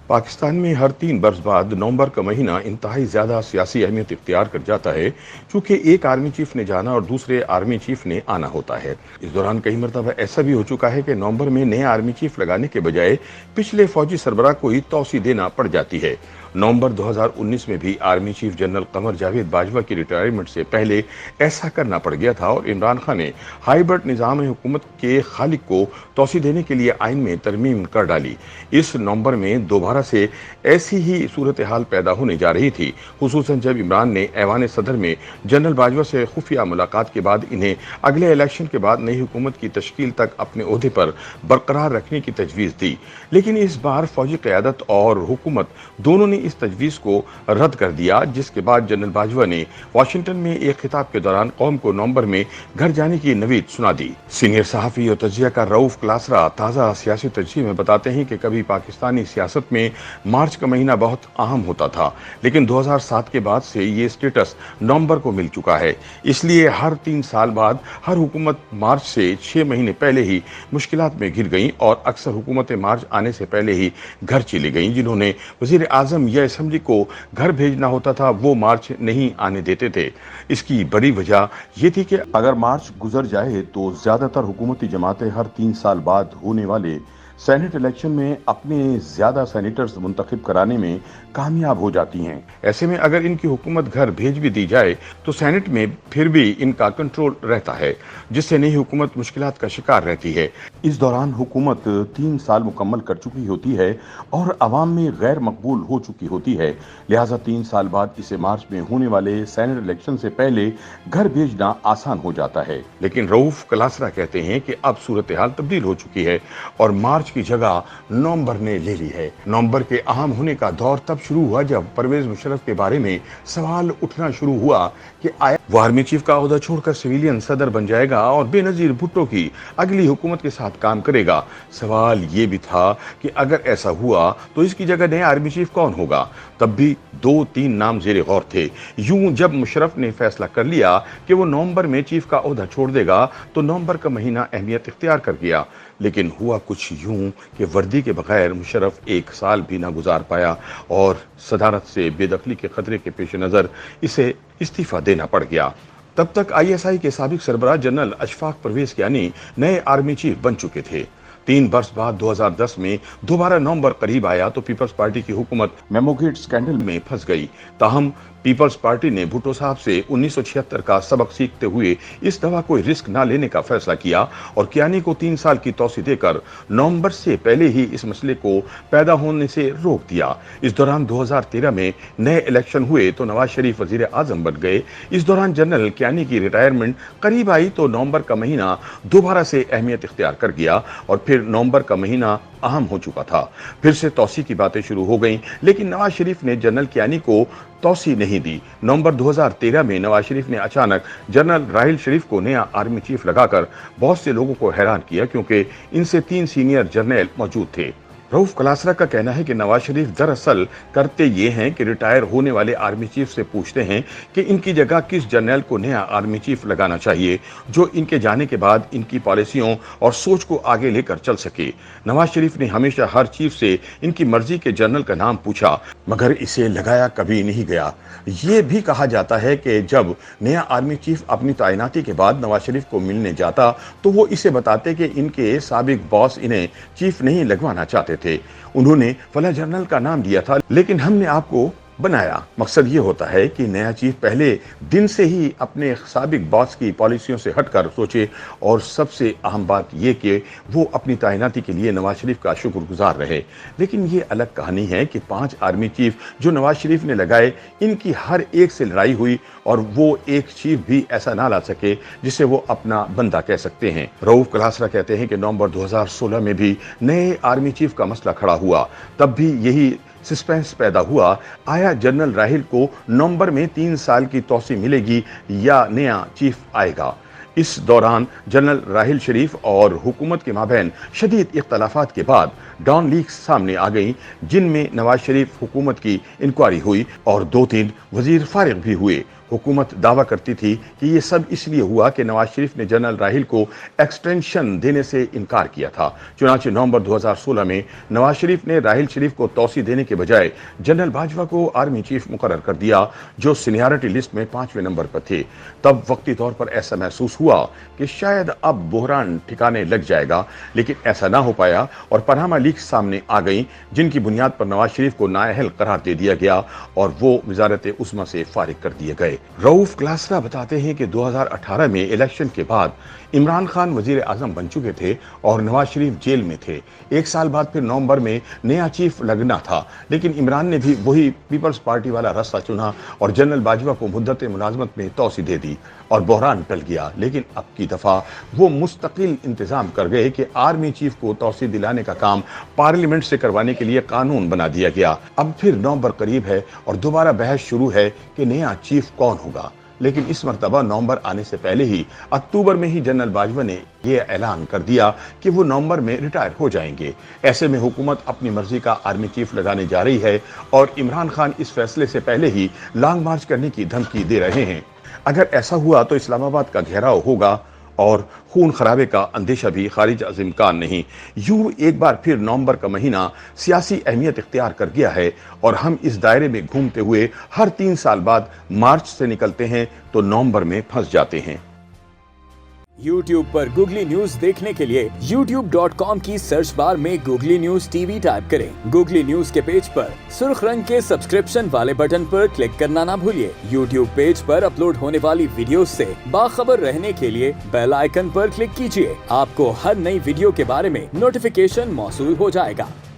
पाकिस्तान में हर 3 बरस बाद नवंबर का महीना इंतहाई ज्यादा सियासी अहमियत इख्तियार कर जाता है, चूंकि एक आर्मी चीफ ने जाना और दूसरे आर्मी चीफ ने आना होता है। इस दौरान कई मरतबा ऐसा भी हो चुका है कि नवंबर में नए आर्मी चीफ लगाने के बजाय पिछले फौजी सरबराह को ही तौसी देना पड़ जाती है। नवंबर 2019 में भी army chief general Qamar Javed Bajwa की रिटायरमेंट से पहले ऐसा करना पड़ गया था और इमरान खान ने हाइब्रिड निज़ाम हुकूमत के खालिक को तौसी देने के लिए आइन में तरमीम कर डाली। इस नवंबर में दोबारा से ऐसी ही सूरत हाल पैदा होने जा रही थी, खुसूसन जब इमरान ने ऐवान सदर में जनरल बाजवा से खुफिया मुलाकात के बाद इन्हें अगले इलेक्शन के बाद नई हुकूमत की तश्कील तक अपने ओहदे पर बरकरार रखने की तजवीज़ दी। लेकिन इस बार फौजी क़यादत और हुकूमत दोनों ने इस तजवीज़ को रद्द कर दिया, जिसके बाद जनरल बाजवा ने वाशिंगटन में एक खिताब के दौरान कौम को नवंबर में घर जाने की नवीद सुना दी। सीनियर सहाफ़ी और तजियाकार रऊफ क्लासरा ताज़ा सियासी तजज़िये में बताते हैं कि कभी पाकिस्तानी सियासत में मार्च का महीना बहुत अहम होता था, लेकिन 2007 के बाद से ये स्टेटस नवंबर को मिल चुका है। इसलिए हर 3 साल बाद हर हुकूमत मार्च से 6 महीने पहले ही मुश्किलात में घिर गईं और अक्सर हुकूमतें मार्च आने से पहले ही घर चली गईं। जिन्होंने वज़ीर आज़म या असेंबली को घर भेजना होता था, वो मार्च नहीं आने देते थे। इसकी बड़ी वजह ये थी कि अगर मार्च गुजर जाए तो ज्यादातर हुकूमती जमातें हर 3 साल बाद होने वाले सेनेट इलेक्शन में अपने ज्यादा सेनेटर्स मुंतखब कराने में कामयाब हो जाती हैं। ऐसे में अगर इनकी हुकूमत घर भेज भी दी जाए तो सेनेट में फिर भी इनका कंट्रोल रहता है, जिससे नई हुकूमत मुश्किलात का शिकार रहती है। इस दौरान हुकूमत 3 साल मुकम्मल कर चुकी होती है और अवाम में गैर मकबूल हो चुकी होती है, लिहाजा 3 साल बाद इसे मार्च में होने वाले सेनेट इलेक्शन से पहले घर भेजना आसान हो जाता है। लेकिन रऊफ क्लासरा कहते हैं कि अब सूरत हाल तब्दील हो चुकी है और मार्च की जगह नवंबर ने ले ली है। नवंबर के अहम होने का दौर तब शुरू हुआ जब परवेज मुशर्रफ के बारे में सवाल उठना शुरू हुआ कि आया वो आर्मी चीफ का ओहदा छोड़कर सिविलियन सदर बन जाएगा और बेनजीर भुट्टो की अगली हुकूमत के साथ काम करेगा। सवाल ये भी था कि अगर ऐसा हुआ तो इसकी जगह नया आर्मी चीफ कौन होगा। तब भी 2-3 नाम जेरे गौर थे। यूं जब मुशर्रफ ने फैसला कर लिया कि वो नवंबर में चीफ का ओहदा छोड़ देगा तो नवंबर का महीना अहमियत इख्तियार कर गया। लेकिन हुआ कुछ यूं कि वर्दी के बगैर मुशर्रफ 1 साल भी ना गुजार पाया और सदारत से बेदखली के खतरे के पेश नज़र इसे इस्तीफा देना पड़ गया। तब तक ISI के साबिक सरबराह जनरल अशफाक परवेज कियानी नए आर्मी चीफ बन चुके थे। 3 बरस बाद 2010 में दोबारा नवंबर करीब आया तो पीपल्स पार्टी की हुकूमत मेमोगेट स्कैंडल में फंस गई। ताहम पीपल्स पार्टी ने भुट्टो साहब से 1976 का सबक सीखते हुए इस दफा कोई रिस्क ना लेने का फैसला किया और कियानी को 3 साल की तौसी देकर नवंबर से पहले ही इस मसले को पैदा होने से रोक दिया। इस दौरान 2013 में नए इलेक्शन हुए तो नवाज शरीफ वजीर आजम बन गए। इस दौरान जनरल कियानी की रिटायरमेंट करीब आई तो नवंबर का महीना दोबारा से अहमियत इख्तियार कर गया और फिर नवंबर का महीना अहम हो चुका था। फिर से तौसी की बातें शुरू हो गईं, लेकिन नवाज शरीफ ने जनरल कियानी को तौसी नहीं दी। नवंबर 2013 में नवाज शरीफ ने अचानक जनरल राहिल शरीफ को नया आर्मी चीफ लगाकर बहुत से लोगों को हैरान किया, क्योंकि इनसे 3 सीनियर जर्नल मौजूद थे। रऊफ क्लासरा का कहना है कि नवाज शरीफ दरअसल करते ये हैं कि रिटायर होने वाले आर्मी चीफ से पूछते हैं कि इनकी जगह किस जनरल को नया आर्मी चीफ लगाना चाहिए, जो इनके जाने के बाद इनकी पॉलिसियों और सोच को आगे लेकर चल सके। नवाज शरीफ ने हमेशा हर चीफ से इनकी मर्जी के जनरल का नाम पूछा, मगर इसे लगाया कभी नहीं गया। ये भी कहा जाता है कि जब नया आर्मी चीफ अपनी तैनाती के बाद नवाज शरीफ को मिलने जाता तो वो इसे बताते कि इनके साबिक बॉस इन्हें चीफ नहीं लगवाना चाहते थे। उन्होंने फला जनरल का नाम दिया था, लेकिन हमने आपको बनाया। मकसद ये होता है कि नया चीफ पहले दिन से ही अपने साबिक बॉस की पॉलिसियों से हटकर सोचे और सबसे अहम बात ये कि वो अपनी तैनाती के लिए नवाज शरीफ का शुक्रगुजार रहे। लेकिन ये अलग कहानी है कि 5 आर्मी चीफ जो नवाज शरीफ ने लगाए, इनकी हर एक से लड़ाई हुई और वो एक चीफ भी ऐसा ना ला सके जिसे वो अपना बंदा कह सकते हैं। रऊफ क्लासरा कहते हैं कि नवंबर 2016 में भी नए आर्मी चीफ का मसला खड़ा हुआ। तब भी यही सस्पेंस पैदा हुआ, आया जनरल राहिल को नवंबर में 3 साल की तौसी मिलेगी या नया चीफ आएगा। इस दौरान जनरल राहिल शरीफ और हुकूमत के माबैन शदीद इख्तलाफात के बाद डॉन लीक्स सामने आ गई, जिनमें नवाज शरीफ हुकूमत की इंक्वायरी हुई और 2-3 वजीर फारिग भी हुए। हुकूमत दावा करती थी कि ये सब इसलिए हुआ कि नवाज शरीफ ने जनरल राहिल को एक्सटेंशन देने से इनकार किया था। चुनांचे नवंबर 2016 में नवाज शरीफ ने राहिल शरीफ को तौसी देने के बजाय जनरल बाजवा को आर्मी चीफ मुकर्रर कर दिया, जो सीनियरिटी लिस्ट में 5वें नंबर पर थे। तब वक्ती तौर पर ऐसा महसूस हुआ कि शायद अब बहरान ठिकाने लग जाएगा, लेकिन ऐसा ना हो पाया और पनामा लीक्स सामने आ गई, जिनकी बुनियाद पर नवाज शरीफ को नाअहल करार दे दिया गया और वो वजारत उस्मा से फारिग कर दिए गए। रऊफ ग्लासरा बताते हैं कि 2018 में इलेक्शन के बाद इमरान खान वजीर आजम बन चुके थे और नवाज शरीफ जेल में थे। एक साल बाद फिर नवंबर में नया चीफ लगना था, लेकिन इमरान ने भी वही पीपल्स पार्टी वाला रास्ता चुना और जनरल बाजवा को मुद्दत मुलाजमत में तौसी दे दी और बहरान टल गया। लेकिन अब की दफा वो मुस्तकिल इंतजाम कर गए कि आर्मी चीफ को तौसी दिलाने का काम पार्लियामेंट से करवाने के लिए कानून बना दिया गया। अब फिर नवंबर करीब है और दोबारा बहस शुरू है कि नया चीफ कौन होगा। लेकिन इस मर्तबा नवंबर आने से पहले ही अक्टूबर में ही जनरल बाजवा ने यह ऐलान कर दिया कि वो नवंबर में रिटायर हो जाएंगे। ऐसे में हुकूमत अपनी मर्जी का आर्मी चीफ लगाने जा रही है और इमरान खान इस फैसले से पहले ही लॉन्ग मार्च करने की धमकी दे रहे हैं। अगर ऐसा हुआ तो इस्लामाबाद का घेराव होगा और खून खराबे का अंदेशा भी खारिज अज़ इम्कान नहीं। यूं एक बार फिर नवंबर का महीना सियासी अहमियत इख्तियार कर गया है और हम इस दायरे में घूमते हुए हर 3 साल बाद मार्च से निकलते हैं तो नवंबर में फंस जाते हैं। YouTube पर गूगली न्यूज देखने के लिए youtube.com की सर्च बार में गूगली न्यूज टीवी टाइप करें। गूगली न्यूज के पेज पर सुर्ख रंग के सब्सक्रिप्शन वाले बटन पर क्लिक करना ना भूलिए। YouTube पेज पर अपलोड होने वाली वीडियोस से बाखबर रहने के लिए बेल आइकन पर क्लिक कीजिए। आपको हर नई वीडियो के बारे में नोटिफिकेशन मौसूल हो जाएगा।